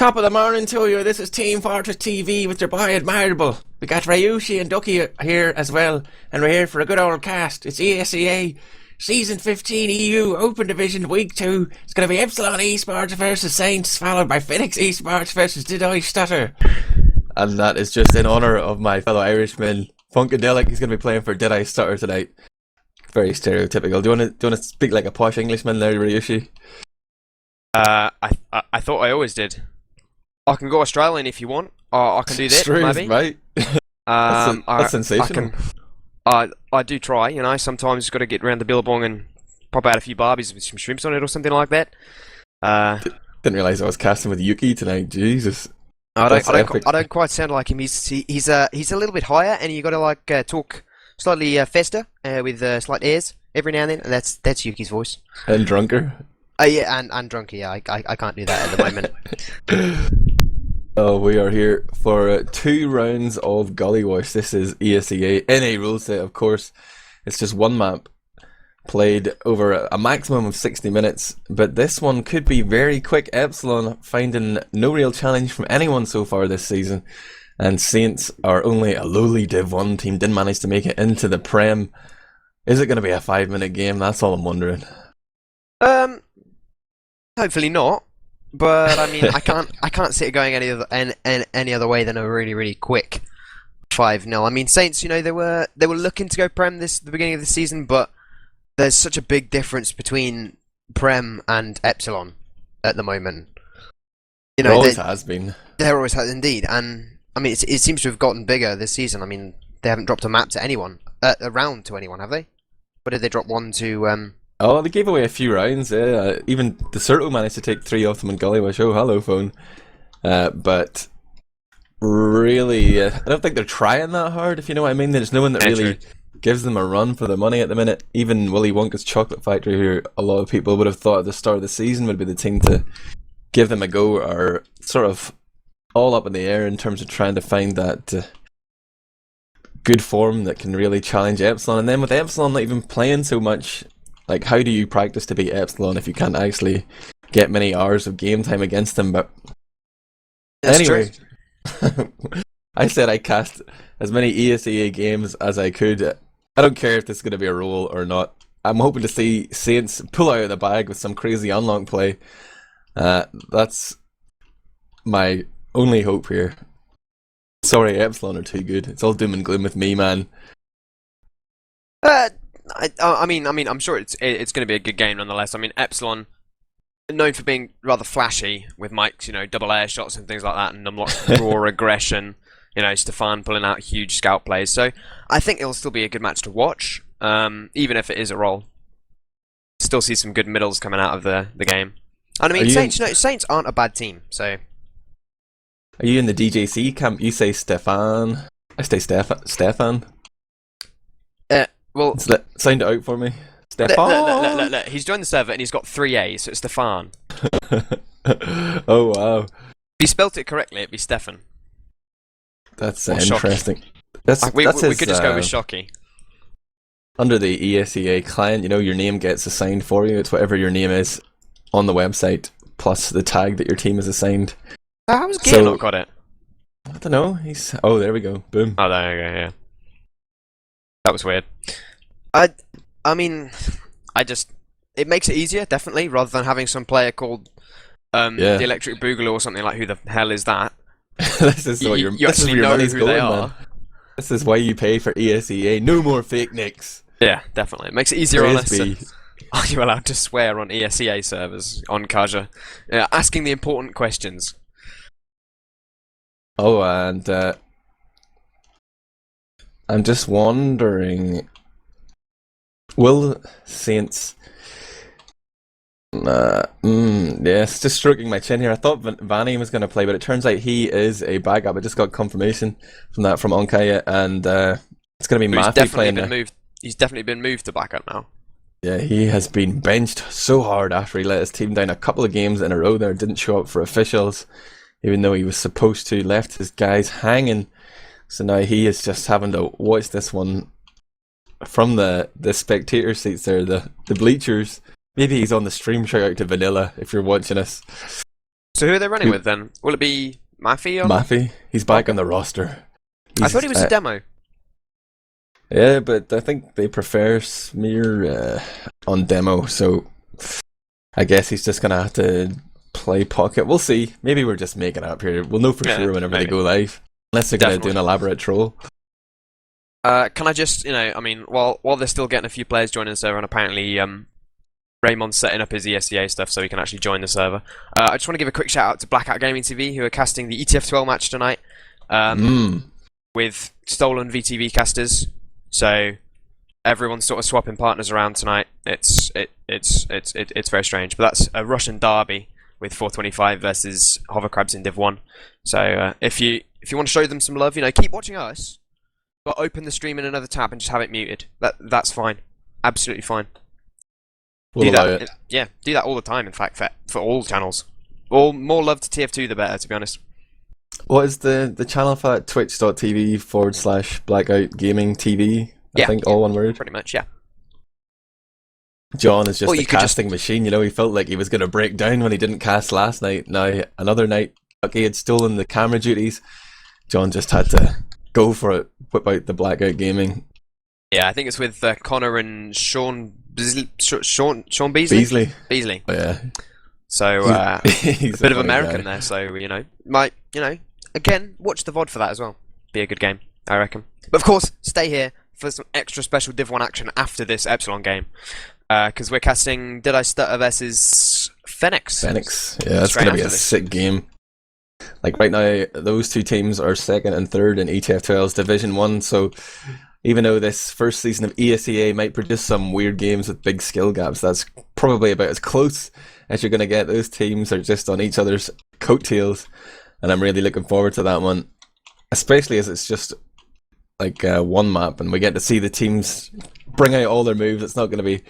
Top of the morning to you. This is Team Fortress TV with your boy Admirable. We got Ryushi and Ducky here as well, and we're here for a good old cast. It's ESEA Season 15 EU Open Division Week 2. It's going to be Epsilon eSports versus Saints, followed by Phoenix eSports versus Did I Stutter. And that is just in honour of my fellow Irishman, Funkadelic. He's going to be playing for Did I Stutter tonight. Very stereotypical. Do you want to speak like a posh Englishman there, Ryushi? I thought I always did. I can go Australian if you want. I can do that, Truth, maybe. Mate. That's sensational. I do try, you know. Sometimes got to get around the billabong and pop out a few barbies with some shrimps on it or something like that. Didn't realise I was casting with Yuki tonight. Jesus. I don't quite sound like him. He's a little bit higher, and you got to talk slightly faster with slight airs every now and then. And that's Yuki's voice. And drunker. Yeah, and drunker. Yeah, I can't do that at the moment. Oh, we are here for 2 rounds of Gully Wash. This is ESEA in a rule set, of course. It's just one map played over a maximum of 60 minutes, but this one could be very quick. Epsilon finding no real challenge from anyone so far this season, and Saints are only a lowly Div 1 team, didn't manage to make it into the Prem. Is it going to be a 5-minute game? That's all I'm wondering. Hopefully not. But I mean, I can't see it going any other way than a really quick 5-0. I mean, Saints, you know, they were looking to go Prem the beginning of the season, but there's such a big difference between Prem and Epsilon at the moment. You know, there always has been. There always has indeed, and I mean, it seems to have gotten bigger this season. I mean, they haven't dropped a map to anyone, a round to anyone, have they? Or did they drop one to? Oh, they gave away a few rounds, yeah. Even Deserto managed to take 3 off them in Gullywish. Oh, hello, phone. But really, I don't think they're trying that hard, if you know what I mean. There's no one that really gives them a run for the money at the minute. Even Willy Wonka's Chocolate Factory, who a lot of people would have thought at the start of the season would be the team to give them a go, are sort of all up in the air in terms of trying to find that good form that can really challenge Epsilon. And then with Epsilon not even playing so much, like, how do you practice to beat Epsilon if you can't actually get many hours of game time against them? But that's anyway, I said I cast as many ESEA games as I could. I don't care if this is going to be a roll or not. I'm hoping to see Saints pull out of the bag with some crazy unlock play. That's my only hope here. Sorry, Epsilon are too good. It's all doom and gloom with me, man. I mean, I'm sure it's going to be a good game nonetheless. I mean, Epsilon, known for being rather flashy with Mike's, you know, double air shots and things like that, and unlock raw aggression. You know, Stefan pulling out huge scout plays. So I think it'll still be a good match to watch, even if it is a roll. Still see some good middles coming out of the game. And I mean, Saints aren't a bad team. So are you in the DJC camp? You say Stefan. I say Stefan. Well, sound it out for me. Stefan. Look, he's joined the server and he's got 3 A's, so it's Stefan. Oh wow! If he spelt it correctly, it'd be Stefan. That's interesting. We could just go with Shocky. Under the ESEA client, you know, your name gets assigned for you. It's whatever your name is on the website plus the tag that your team is assigned. How has Gear not got it? I don't know. Oh, there we go. Boom. Oh, there you go. Yeah. That was weird. I mean, it makes it easier, definitely, rather than having some player called the Electric Boogaloo or something like. Who the hell is that? This is where your money's going, man. This is why you pay for ESEA. No more fake nicks. Yeah, definitely. It makes it easier on us. Are you allowed to swear on ESEA servers on Kaja? Asking the important questions. Oh, and I'm just wondering, will Saints... yes, just stroking my chin here. I thought Vanny was going to play, but it turns out he is a backup. I just got confirmation from Onkaya, and it's going to be Matthew playing now. He's definitely been moved to backup now. Yeah, he has been benched so hard after he let his team down a couple of games in a row there. Didn't show up for officials, even though he was supposed to. Left his guys hanging. So now he is just having to watch this one from the spectator seats there, the bleachers. Maybe he's on the stream. Shout out to Vanilla if you're watching us. So who are they running with then? Will it be Maffey on? Maffey, he's back on the roster. I thought he was a demo. Yeah, but I think they prefer Smear on demo, so I guess he's just gonna have to play pocket. We'll see. Maybe we're just making it up here. We'll know for sure whenever they go live, unless they're gonna do an elaborate troll. Can I just, while they're still getting a few players joining the server, and apparently Raymond's setting up his ESEA stuff so he can actually join the server. I just want to give a quick shout out to Blackout Gaming TV, who are casting the ETF12 match tonight with stolen VTV casters. So everyone's sort of swapping partners around tonight. It's very strange, but that's a Russian derby with 425 versus Hovercrabs in Div 1. So if you want to show them some love, keep watching us, but open the stream in another tab and just have it muted. That's fine, absolutely fine. We'll do allow that. it. Yeah, do that all the time. In fact, for all channels, more love to TF2 the better. To be honest. What is the channel for that? Twitch.tv/Blackout Gaming TV. I think all one word. Pretty much, yeah. John is just a casting machine. He felt like he was going to break down when he didn't cast last night. Now another night, Ducky had stolen the camera duties. John just had to go for it. Whip out the Blackout Gaming. Yeah, I think it's with Connor and Sean Beasley. Beasley. Oh, yeah. So he's a bit of American there. So again, watch the VOD for that as well. Be a good game, I reckon. But of course, stay here for some extra special Div 1 action after this Epsilon game, because we're casting Did I Stutter versus Phoenix. Phoenix, yeah, that's gonna be a sick game. Like right now, those two teams are second and third in ETF12's Division 1. So even though this first season of ESEA might produce some weird games with big skill gaps, that's probably about as close as you're going to get. Those teams are just on each other's coattails, and I'm really looking forward to that one, especially as it's just like one map and we get to see the teams bring out all their moves. It's not going to be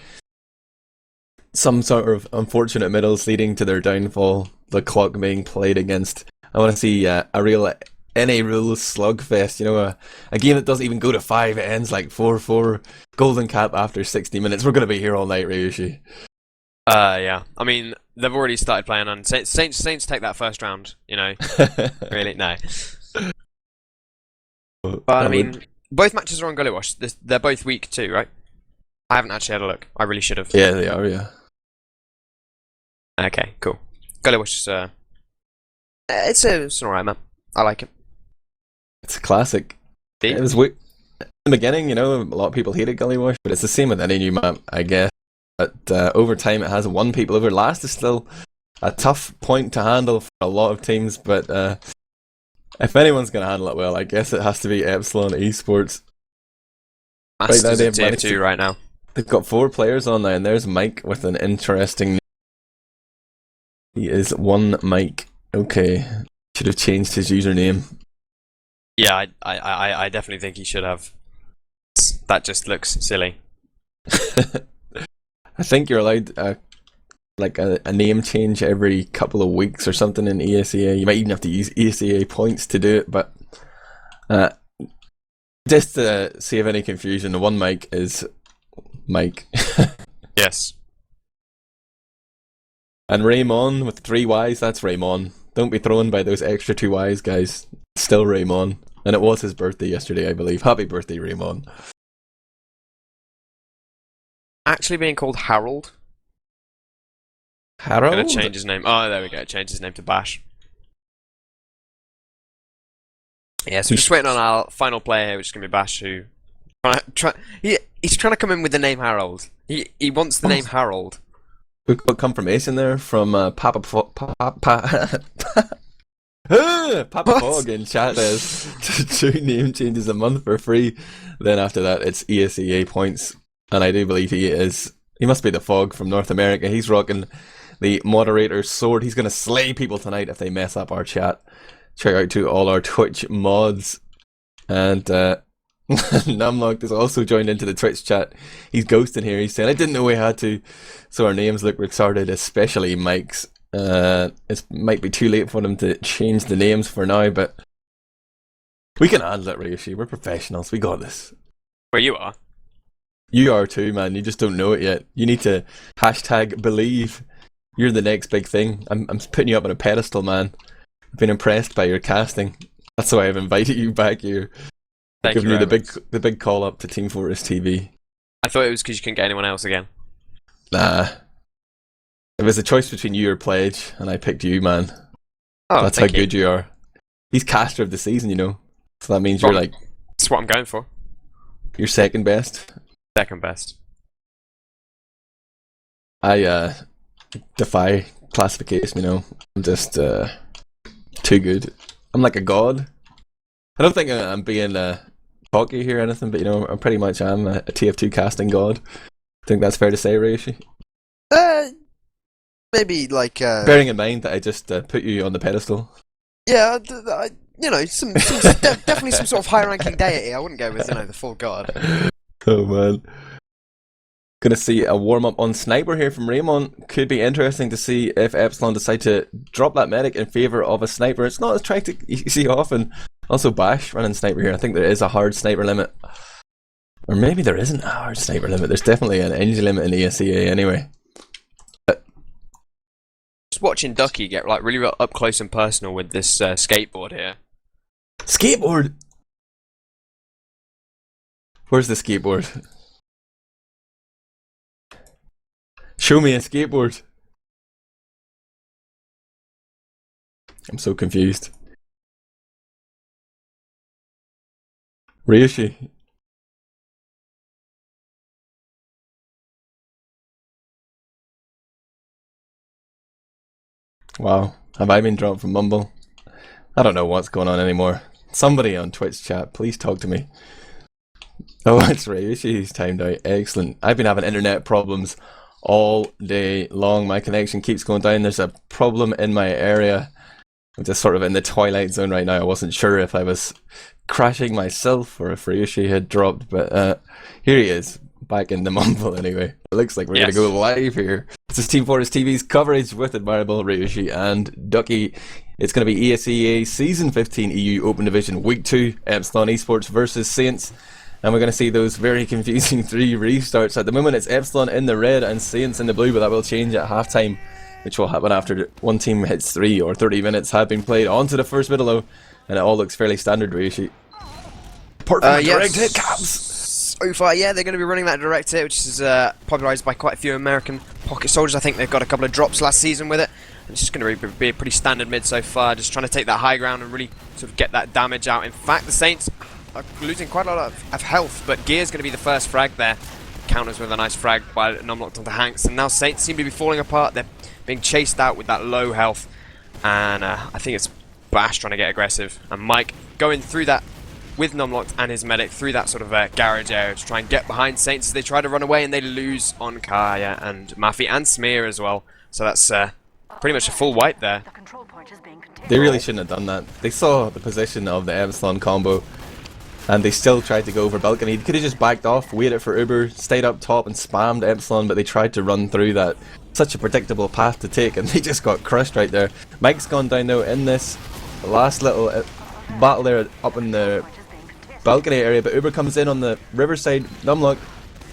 some sort of unfortunate middles leading to their downfall, the clock being played against. I want to see a real NA rules slugfest, a game that doesn't even go to 5, it ends like 4-4, golden cap after 60 minutes. We're going to be here all night, Ryushi. Yeah. I mean, they've already started playing on Saints take that first round, Really? No. But I mean, both matches are on Gully Wash. They're both week 2, right? I haven't actually had a look. I really should have. Yeah, they are, yeah. Okay, cool. Gully Wash is it's an alright map. I like it. It's a classic. It was weird. In the beginning, a lot of people hated Gully Wash, but it's the same with any new map, I guess. But over time, it has won people over. Last is still a tough point to handle for a lot of teams, but if anyone's going to handle it well, I guess it has to be Epsilon eSports. Masters right now, TF2 right now. They've got 4 players on now, and there's Mike with an interesting name. He is one Mike. Okay. Should have changed his username. Yeah, I definitely think he should have. That just looks silly. I think you're allowed a name change every couple of weeks or something in ESEA. You might even have to use ESEA points to do it, but just to save any confusion, the one Mike is Mike. Yes. And Raymond with 3 Ys, that's Raymond. Don't be thrown by those extra 2 Ys, guys. Still Raymond. And it was his birthday yesterday, I believe. Happy birthday, Raymond. Actually being called Harold. Harold? Gonna change his name. Oh, there we go. Change his name to Bash. Yeah, so we're just waiting on our final player here, which is gonna be Bash, who he's trying to come in with the name Harold. He wants the name Harold. We've got confirmation there from Papa Fog in chat. Says 2 name changes a month for free. Then after that, it's ESEA points, and I do believe he must be the Fog from North America. He's rocking the moderator's sword. He's gonna slay people tonight if they mess up our chat. Check out to all our Twitch mods, and Numlocked is also joined into the Twitch chat. He's ghosting here. He's saying, I didn't know we had to, so our names look retarded, especially Mike's. It might be too late for them to change the names for now, but we can handle it, Ryushi. We're professionals. We got this. Where you are? You are too, man. You just don't know it yet. You need to #believe You're the next big thing. I'm putting you up on a pedestal, man. I've been impressed by your casting. That's why I've invited you back here. Thank Giving you you very the big call up to Team Fortress TV. I thought it was because you couldn't get anyone else again. Nah. It was a choice between you or Pledge, and I picked you, man. Oh, That's how good you are. He's caster of the season, you know. So that means you're like... That's what I'm going for. You're second best. Second best. I defy classification, you know. I'm just too good. I'm like a god. I don't think I'm being cocky here or anything, but you know, I pretty much am a TF2 casting god. I think that's fair to say, Ryushi. Maybe like bearing in mind that I just put you on the pedestal. Yeah, you know, definitely some sort of high-ranking deity. I wouldn't go with, you know, the full god. Oh man. Gonna see a warm-up on Sniper here from Raymond. Could be interesting to see if Epsilon decide to drop that medic in favour of a Sniper. It's not as tactic you see often. Also Bash running Sniper here. I think there is a hard Sniper limit. Or maybe there isn't a hard Sniper limit. There's definitely an energy limit in ESEA anyway. Just watching Ducky get like really up close and personal with this skateboard here. Skateboard? Where's the skateboard? Show me a skateboard. I'm so confused. Ryushi. Wow, have I been dropped from Mumble? I don't know what's going on anymore. Somebody on Twitch chat, please talk to me. Oh, it's Ryushi's timed out. Excellent. I've been having internet problems all day long. My connection keeps going down. There's a problem in my area. I'm just sort of in the twilight zone right now. I wasn't sure if I was crashing myself or if Ryushi had dropped, but here he is, back in the Mumble anyway. It looks like we're going to go live here. This is Team Fortress TV's coverage with Admirable, Ryushi and Ducky. It's going to be ESEA Season 15 EU Open Division Week 2, Epsilon eSports versus Saints. And we're going to see those very confusing 3 restarts. At the moment it's Epsilon in the red and Saints in the blue, but that will change at halftime, which will happen after one team hits 3 or 30 minutes have been played onto the first middle low, and it all looks fairly standard, Ryushi. Apart from direct hit caps. So far, yeah, they're going to be running that direct hit, which is popularised by quite a few American pocket soldiers. I think they've got a couple of drops last season with it. It's just going to be a pretty standard mid so far, just trying to take that high ground and really sort of get that damage out. In fact, the Saints are losing quite a lot of health, but Gear's going to be the first frag there. Counters with a nice frag by Numlocked onto Hanks, and now Saints seem to be falling apart. They're being chased out with that low health, and I think it's Bash trying to get aggressive, and Mike going through that with Numlocked and his medic through that sort of garage area to try and get behind Saints as they try to run away, and they lose on Kaya and Mafi and Smear as well. So that's pretty much a full wipe there. They really shouldn't have done that. They saw the position of the Epsilon combo and they still tried to go over balcony. He could have just backed off, waited for Uber, stayed up top and spammed Epsilon, but they tried to run through that. Such a predictable path to take, and they just got crushed right there. Mike's gone down though in this last little battle there up in the balcony area, but Uber comes in on the riverside. Numlock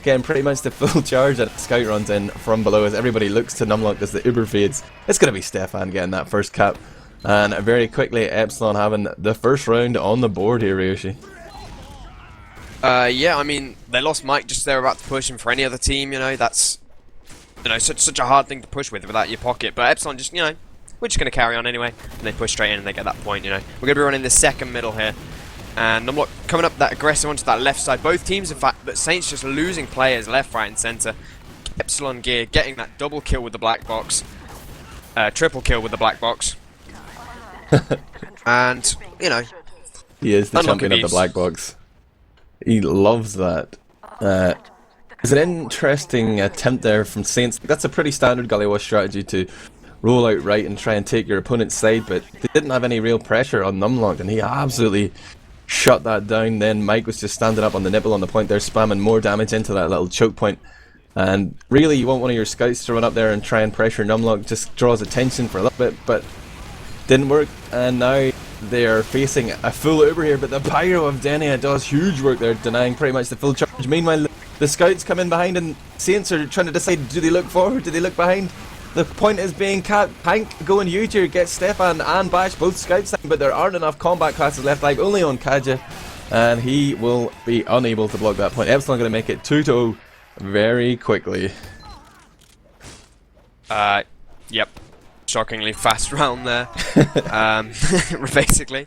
getting pretty much the full charge, and Scout runs in from below as everybody looks to Numlock as the Uber fades. It's going to be Stefan getting that first cap, and very quickly Epsilon having the first round on the board here, Ryushi. Yeah, I mean, they lost Mike just there about to push him. For any other team, you know, that's, you know, such a hard thing to push with without your pocket. But Epsilon just, you know, we're just going to carry on anyway. And they push straight in and they get that point, you know. We're going to be running the second middle here. And Numlock coming up that aggressive onto that left side. Both teams, in fact, but Saints just losing players left, right and centre. Epsilon Gear getting that double kill with the black box. Triple kill with the black box. And, you know, he is the champion of the black box. He loves that. It's an interesting attempt there from Saints. That's a pretty standard Gullywash strategy to roll out right and try and take your opponent's side, but they didn't have any real pressure on Numlock, and he absolutely shut that down. Then Mike was just standing up on the nipple on the point there, spamming more damage into that little choke point. And really, you want one of your scouts to run up there and try and pressure Numlock, just draws attention for a little bit, but didn't work. And now they are facing a full Uber here, but the Pyro of Denia does huge work there, denying pretty much the full charge. Meanwhile, the scouts come in behind, and Saints are trying to decide, do they look forward, do they look behind? The point is being capped. Hank going huge here, gets Stefan and Bash both scouts down, but there aren't enough combat classes left live, only on Kaja, and he will be unable to block that point. Epsilon going to make it 2-0 very quickly. Yep. Shockingly fast round there. Basically.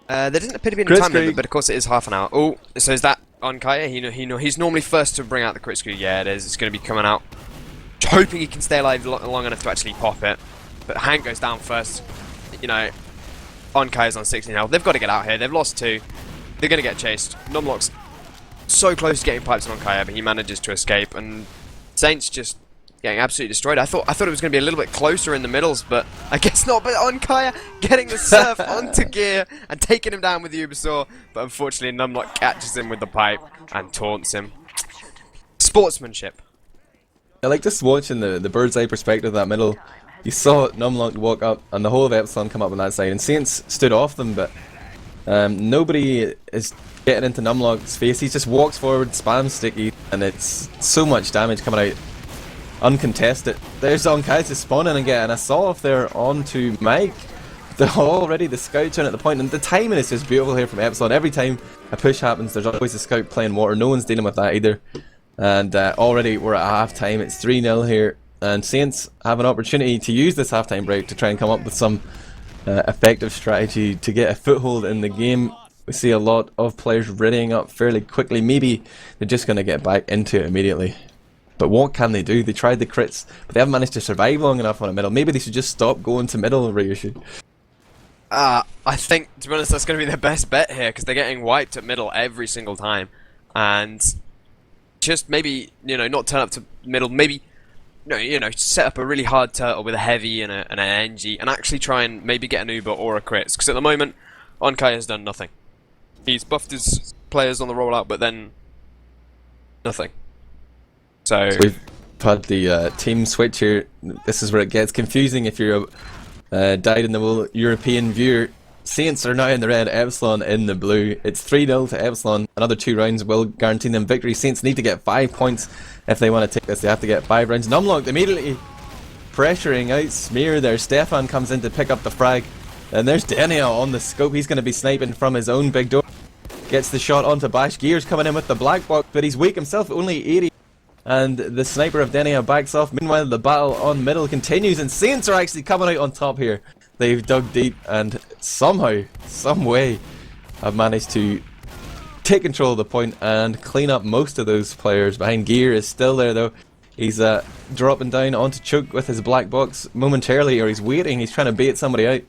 There doesn't appear to be any time limit, but of course it is half an hour. Oh, so is that on Kaya? He's normally first to bring out the crit screw. Yeah, it is. It's going to be coming out. Hoping he can stay alive long enough to actually pop it. But Hank goes down first. You know, on Kaya's on 16 health. They've got to get out here. They've lost 2. They're going to get chased. Numlock's so close to getting pipes on Kaya, but he manages to escape. And Saint's just getting absolutely destroyed. I thought it was going to be a little bit closer in the middles, but I guess not. But on Kaya, getting the surf onto Gear and taking him down with the Ubersaw. But unfortunately, Numlock catches him with the pipe and taunts him. Sportsmanship. I like just watching the bird's eye perspective of that middle. You saw Numlock walk up and the whole of Epsilon come up on that side, and Saints stood off them, but nobody is getting into Numlock's face. He just walks forward, spams sticky, and it's so much damage coming out uncontested. There's Onkai spawning again, and I saw if they're onto Mike. They're already the scout turn at the point, and the timing is just beautiful here from Epsilon. Every time a push happens, there's always a scout playing water. No one's dealing with that either. And already we're at half time. It's 3-0 here, and Saints have an opportunity to use this halftime break to try and come up with some effective strategy to get a foothold in the game. We see a lot of players readying up fairly quickly. Maybe they're just going to get back into it immediately. But what can they do? They tried the crits, but they haven't managed to survive long enough on a middle. Maybe they should just stop going to middle, Ryushi. I think, to be honest, that's going to be their best bet here, because they're getting wiped at middle every single time. And just maybe, not turn up to middle, maybe, set up a really hard turtle with a heavy and an NG, and actually try and maybe get an Uber or a crits, because at the moment, Onkai has done nothing. He's buffed his players on the rollout, but then nothing. So we've had the team switch here. This is where it gets confusing if you're a dyed-in-the-wool European viewer. Saints are now in the red, Epsilon in the blue. It's 3-0 to Epsilon. Another 2 rounds will guarantee them victory. Saints need to get 5 points if they want to take this. They have to get 5 rounds. Numlock immediately pressuring out Smear there. Stefan comes in to pick up the frag. And there's Denia on the scope. He's going to be sniping from his own big door. Gets the shot onto Bash. Gears coming in with the black box, but he's weak himself, only 80. And the sniper of Denia backs off. Meanwhile, the battle on middle continues, and Saints are actually coming out on top here. They've dug deep and somehow, some way, have managed to take control of the point and clean up most of those players. Behind Gear is still there though. He's dropping down onto Choke with his black box momentarily, or he's waiting. He's trying to bait somebody out.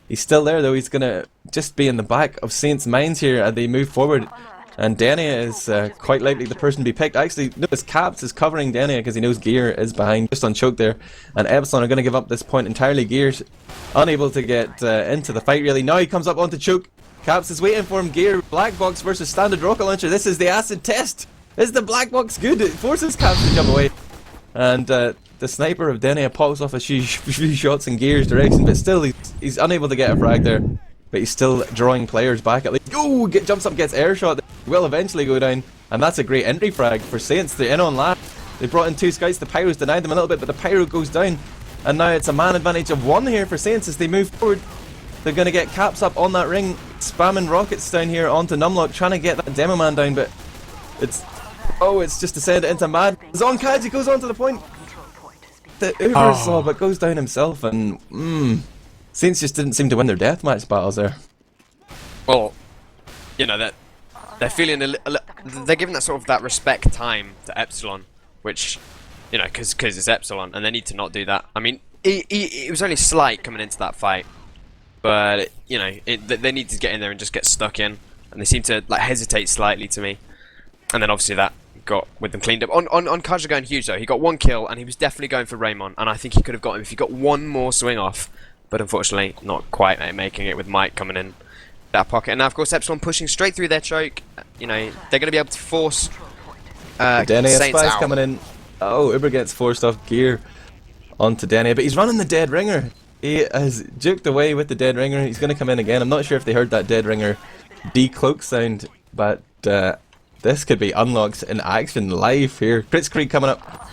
He's still there though. He's gonna just be in the back of Saints' minds here as they move forward. And Denia is quite likely the person to be picked. Actually, notice Caps is covering Denia because he knows Gear is behind, just on Choke there. And Epsilon are going to give up this point entirely. Gear's unable to get into the fight really. Now he comes up onto Choke. Caps is waiting for him. Gear, black box versus standard rocket launcher. This is the acid test. Is the black box good? It forces Caps to jump away. And the sniper of Denia pops off a few shots in Gear's direction, but still he's unable to get a frag there. But he's still drawing players back at least. Oh, jumps up, gets air shot. Will eventually go down, and that's a great entry frag for Saints. They're in on lap. They brought in 2 scouts. The Pyro's denied them a little bit, but the Pyro goes down, and now it's a man advantage of 1 here for Saints as they move forward. They're going to get Caps up on that ring, spamming rockets down here onto Numlock, trying to get that demo man down, but it's just descended into mad. Zonkaji goes onto the point. The Uber saw, but goes down himself, and Saints just didn't seem to win their deathmatch battles there. Well, that they're feeling they're giving that sort of that respect time to Epsilon, which, because it's Epsilon, and they need to not do that. I mean, it was only slight coming into that fight, but they need to get in there and just get stuck in, and they seem to hesitate slightly to me, and then obviously that got with them cleaned up. On Kaja going huge though, he got 1 kill, and he was definitely going for Raymond, and I think he could have got him if he got 1 more swing off, but unfortunately not quite making it with Mike coming in that pocket. And now of course Epsilon pushing straight through their choke. They're going to be able to force Denia Saints Spies out. coming in. Oh, Uber gets forced off Gear onto Denia, but he's running the dead ringer. He has juked away with the dead ringer. He's going to come in again. I'm not sure if they heard that dead ringer decloak sound, but this could be unlocked in action live here. Crits Creek coming up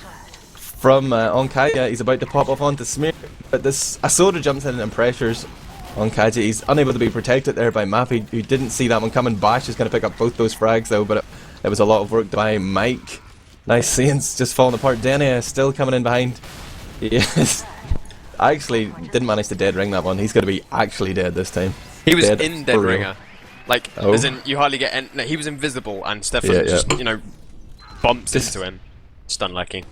from Onkaya. He's about to pop off onto Smear, but this Asoda jumps in and pressures Onkaya. He's unable to be protected there by Mappy, who didn't see that one coming. Bash is going to pick up both those frags though, but it was a lot of work by Mike. Nice Saints just falling apart. Denia still coming in behind. Yes. I actually didn't manage to dead ring that one. He's going to be actually dead this time. He was Dead in Dead for real. Ringer. Like, Oh. as in, you hardly get... No, he was invisible, and Stefan Yeah, just, yeah. you know, bumps Just- into him. Just unlucky.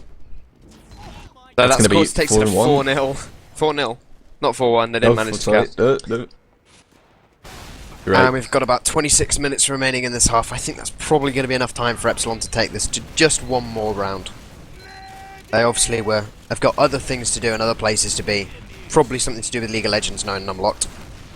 So That's that gonna be score takes it to 4-1. 4-0. 4-0. Not 4-1, they didn't manage to catch. No. You're right. And we've got about 26 minutes remaining in this half. I think that's probably going to be enough time for Epsilon to take this to just one more round. They obviously have got other things to do and other places to be. Probably something to do with League of Legends now and Unlocked.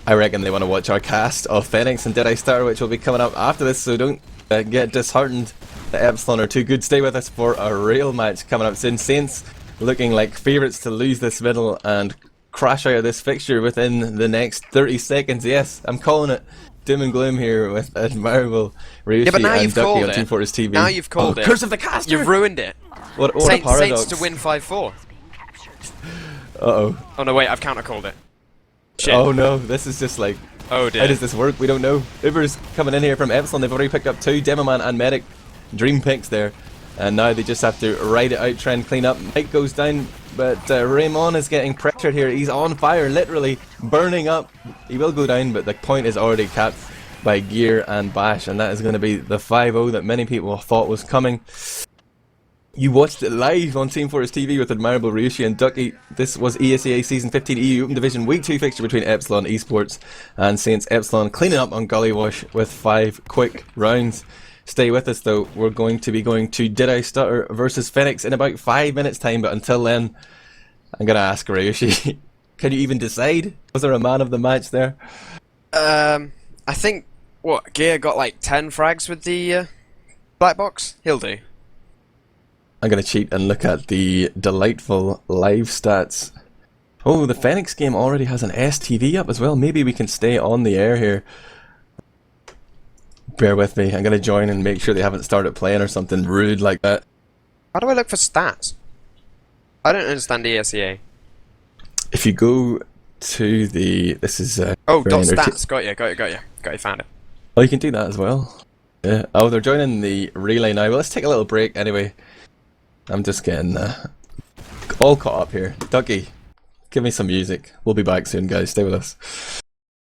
I reckon they want to watch our cast of Phoenix and Dead Eye Star, which will be coming up after this, so don't get disheartened. The Epsilon are too good. Stay with us for a real match coming up soon. Saints looking like favourites to lose this middle and crash out of this fixture within the next 30 seconds. Yes, I'm calling it. Doom and gloom here with Admirable, Ryushi Yeah, but now and you've Ducky called on it. teamfortress.tv. Now you've called it. Curse of the caster! You've ruined it. What a paradox. Saints to win 5-4. Uh-oh. Oh no, wait, I've counter-called it. Shit. Oh no, this is just like... Oh dear. How does this work? We don't know. Uber's coming in here from Epsilon. They've already picked up 2 Demoman and Medic dream picks there. And now they just have to ride it out, try and clean up. Mike goes down, but Raymond is getting pressured here. He's on fire, literally burning up. He will go down, but the point is already capped by Gear and Bash. And that is going to be the 5-0 that many people thought was coming. You watched it live on Team Fortress TV with Admirable, Ryushi and Ducky. This was ESEA Season 15 EU Open Division Week 2 fixture between Epsilon eSports and Saints. Epsilon cleaning up on Gullywash with 5 quick rounds. Stay with us though, we're going to be going to Did I Stutter versus Phoenix in about 5 minutes time, but until then, I'm going to ask Ryushi, can you even decide? Was there a man of the match there? I think, what, Gear got like 10 frags with the black box? He'll do. I'm going to cheat and look at the delightful live stats. Oh, the Phoenix game already has an STV up as well. Maybe we can stay on the air here. Bear with me. I'm going to join and make sure they haven't started playing or something rude like that. How do I look for stats? I don't understand ESEA. If you go to the... This is... Oh, very stats. Got you, found it. Oh, you can do that as well. Yeah. Oh, they're joining the relay now. Well, let's take a little break anyway. I'm just getting all caught up here. Ducky, give me some music. We'll be back soon, guys. Stay with us.